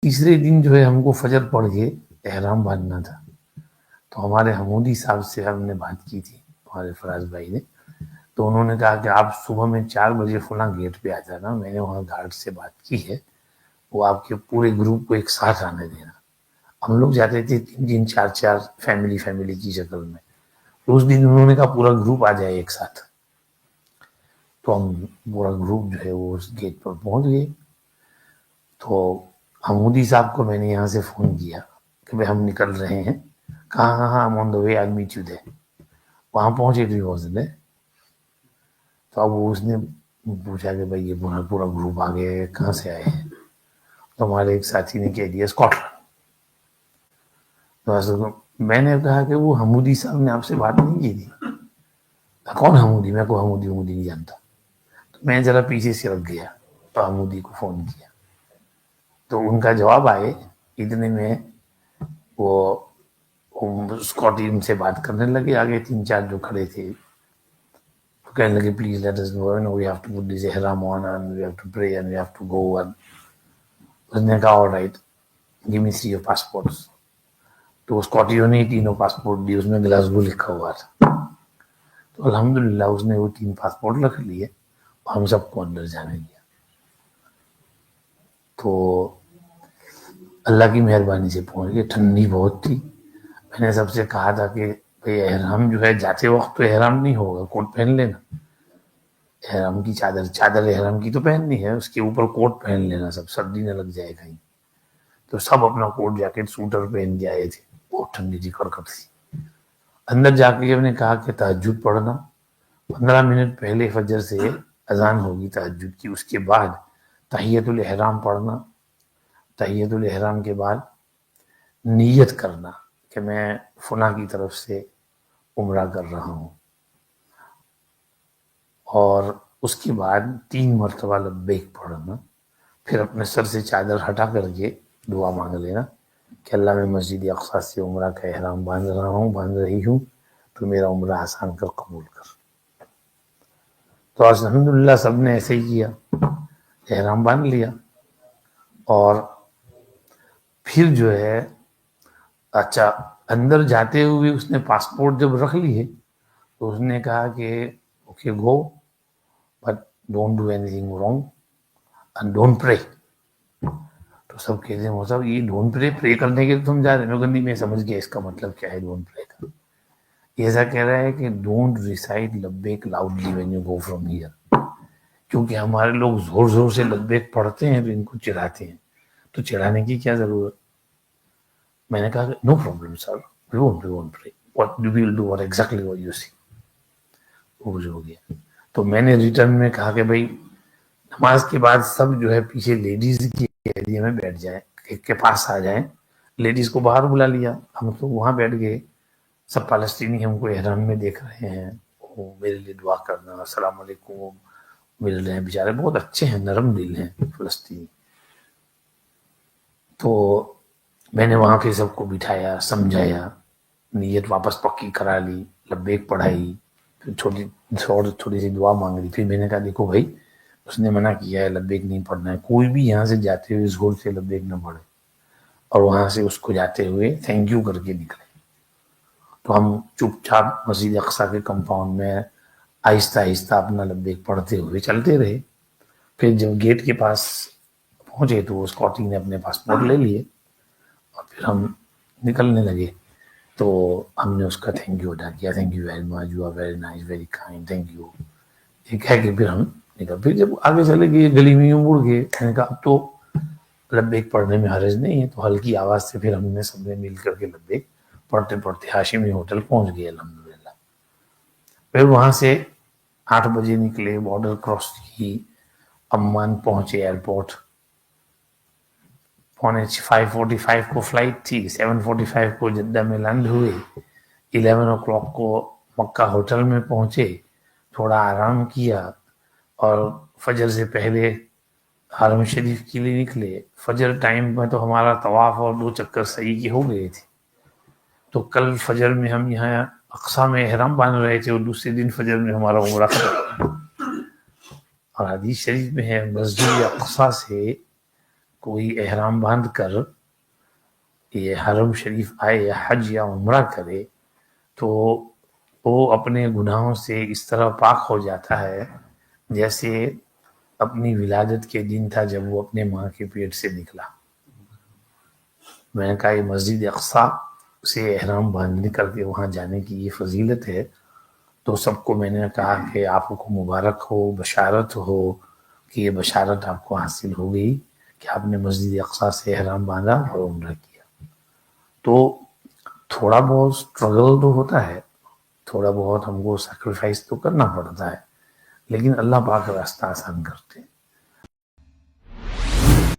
تیسرے دن جو ہے ہم کو فجر پڑھ کے احرام باندھنا تھا، تو ہمارے حمودی صاحب سے ہم نے بات کی تھی، ہمارے فراز بھائی نے، تو انہوں نے کہا کہ آپ صبح میں 4 بجے فلاں گیٹ پہ آ جانا، میں نے وہاں گارڈ سے بات کی ہے، وہ آپ کے پورے گروپ کو ایک ساتھ آنے دینا۔ ہم لوگ جاتے تھے 3 4 فیملی کی شکل میں، تو اس دن انہوں نے کہا پورا گروپ آ جائے ایک ساتھ، تو ہم پورا گروپ جو ہے وہ اس گیٹ پر پہنچ گئے۔ تو حمودی صاحب کو میں نے یہاں سے فون کیا کہ بھائی ہم نکل رہے ہیں، کہاں ہاں آن دا وے آئی میٹ یو دیر، وہاں پہنچے تو واز دیر۔ تو اب اس نے پوچھا کہ بھائی یہ پورا گروپ آ گیا ہے، کہاں سے آئے ہیں؟ تو ہمارے ایک ساتھی نے کہہ دیا اسکاٹ لینڈ۔ تو میں نے کہا کہ وہ حمودی صاحب نے آپ سے بات نہیں کی تھی؟ کون حمودی؟ میں کو حمودی نہیں جانتا۔ تو میں ذرا پیچھے سے رکھ گیا تو حمودی کو فون کیا، تو ان کا جواب آئے اتنے میں وہ اسکاٹی ان سے بات کرنے لگے، آگے 3 4 جو کھڑے تھے، تو کہنے لگے please let us now we have to put this احرام on and we have to pray and we have to go. اس نے کہا آلرائٹ گیو می 3 پاسپورٹس۔ تو اسکاٹیوں نے 3 پاسپورٹ دی، اس میں گلاسگو لکھا ہوا تھا۔ تو الحمدللہ اس نے وہ 3 پاسپورٹ رکھ لیے، ہم سب کو اندر جانے دیا۔ تو اللہ کی مہربانی سے پہنچ گئے، ٹھنڈی بہت تھی۔ میں نے سب سے کہا تھا کہ بھئی احرام جو ہے جاتے وقت تو احرام نہیں ہوگا، کوٹ پہن لینا، احرام کی چادر احرام کی تو پہننی ہے، اس کے اوپر کوٹ پہن لینا، سب سردی نہ لگ جائے کہیں۔ تو سب اپنا کوٹ جیکٹ سوٹر پہن کے آئے تھے، بہت ٹھنڈی تھی، کڑکڑ تھی۔ اندر جا کے ہم نے کہا کہ تہجد پڑھنا، 15 منٹ پہلے فجر سے اذان ہوگی تہجد کی، اس کے بعد تحیۃ الاحرام پڑھنا، تحیۃ الاحرام کے بعد نیت کرنا کہ میں فلاں کی طرف سے عمرہ کر رہا ہوں، اور اس کے بعد 3 مرتبہ لبیک پڑھنا، پھر اپنے سر سے چادر ہٹا کر کے دعا مانگ لینا کہ اللہ میں مسجد اقصی سے عمرہ کا احرام باندھ رہی ہوں، تو میرا عمرہ آسان کر، قبول کر۔ تو الحمدللہ سب نے ایسے ہی کیا، احرام باندھ لیا، اور پھر جو ہے اچھا اندر جاتے ہوئے اس نے پاسپورٹ جب رکھ لیے تو اس نے کہا کہ okay go but don't do any thing wrong and don't پرے۔ تو سب کہتے ہیں صاحب یہ ڈونٹ پرے کرنے کے تم جا رہے ہو؟ نہیں، میں سمجھ گیا اس کا مطلب کیا ہے ڈونٹ پرے کا۔ ایسا کہہ رہا ہے کہ ڈونٹ ریسائٹ لبیک loudly when you go from here, کیونکہ ہمارے لوگ زور زور سے لبیک پڑھتے ہیں تو ان کو چڑھاتے ہیں، تو چڑھانے کی کیا ضرورت؟ میں نے کہا کہ no problem sir, we won't pray, what do we will do, what exactly what you see. وہ ہو گیا۔ تو میں نے ریٹرن میں کہا کہ بھائی نماز کے بعد سب جو ہے پیچھے لیڈیز کی ایریا میں بیٹھ جائیں، ایک کے پاس آ جائیں، لیڈیز کو باہر بلا لیا، ہم تو وہاں بیٹھ گئے، سب فلسطینی ہم کو احرام میں دیکھ رہے ہیں، وہ میرے لیے دعا کرنا، السلام علیکم، وہ مل رہے ہیں، بیچارے بہت اچھے ہیں، نرم دل ہیں فلسطینی۔ تو میں نے وہاں پہ سب کو بٹھایا، سمجھایا، نیت واپس پکی کرا لی، لبیک پڑھائی، پھر تھوڑی سی دعا مانگ لی۔ پھر میں نے کہا دیکھو بھائی اس نے منع کیا ہے لبیک نہیں پڑھنا ہے، کوئی بھی یہاں سے جاتے ہوئے زور سے لبیک نہ پڑھے، اور وہاں سے اس کو جاتے ہوئے تھینک یو کر کے نکلے۔ تو ہم چپ چاپ مسجد اقصی کے کمپاؤنڈ میں آہستہ آہستہ اپنا لبیک پڑھتے ہوئے چلتے رہے۔ پھر جب گیٹ کے پاس پہنچے تو اسکاٹی نے اپنے پاسپورٹ لے لیے، اور پھر ہم نکلنے لگے۔ تو ہم نے اس کا تھینک یو ادا کیا، thank you very much, you are very nice, very kind, thank you, یہ کہہ کے پھر ہم نکل۔ پھر جب آگے چلے گئے گلی میں یوں مڑ گئے، میں نے کہا اب تو لبیک پڑھنے میں حرج نہیں ہے، تو ہلکی آواز سے پھر ہم نے سب نے مل کر کے لبیک پڑھتے پڑھتے ہاشمی ہوٹل پہنچ گئے الحمدللہ۔ پھر وہاں سے 8 بجے نکلے، بارڈر کراس کی، عمان پہنچے ایئرپورٹ، 5:45 کو فلائٹ تھی، 7:45 کو جدہ میں لینڈ ہوئے، 11 o'clock کو مکہ ہوٹل میں پہنچے، تھوڑا آرام کیا، اور فجر سے پہلے حرم شریف کے لیے نکلے۔ فجر ٹائم میں تو ہمارا طواف اور 2 چکر صحیح کے ہو گئے تھے، تو کل فجر میں ہم یہاں اقصی میں احرام باندھ رہے تھے، اور دوسرے دن فجر میں ہمارا عمرہ ختم۔ اور حدیث شریف میں ہے مسجد اقصی سے کوئی احرام باندھ کر یہ حرم شریف آئے یا حج یا عمرہ کرے تو وہ اپنے گناہوں سے اس طرح پاک ہو جاتا ہے جیسے اپنی ولادت کے دن تھا جب وہ اپنے ماں کے پیٹ سے نکلا۔ میں نے کہا یہ مسجد اقصیٰ سے احرام باندھنے کر کے وہاں جانے کی یہ فضیلت ہے، تو سب کو میں نے کہا کہ آپ کو مبارک ہو، بشارت ہو کہ یہ بشارت آپ کو حاصل ہو گئی کہ آپ نے مسجد اقصیٰ سے احرام باندھا اور عمرہ کیا۔ تو تھوڑا بہت اسٹرگل تو ہوتا ہے، تھوڑا بہت ہم کو سیکریفائس تو کرنا پڑتا ہے، لیکن اللہ پاک راستہ آسان کرتے ہیں۔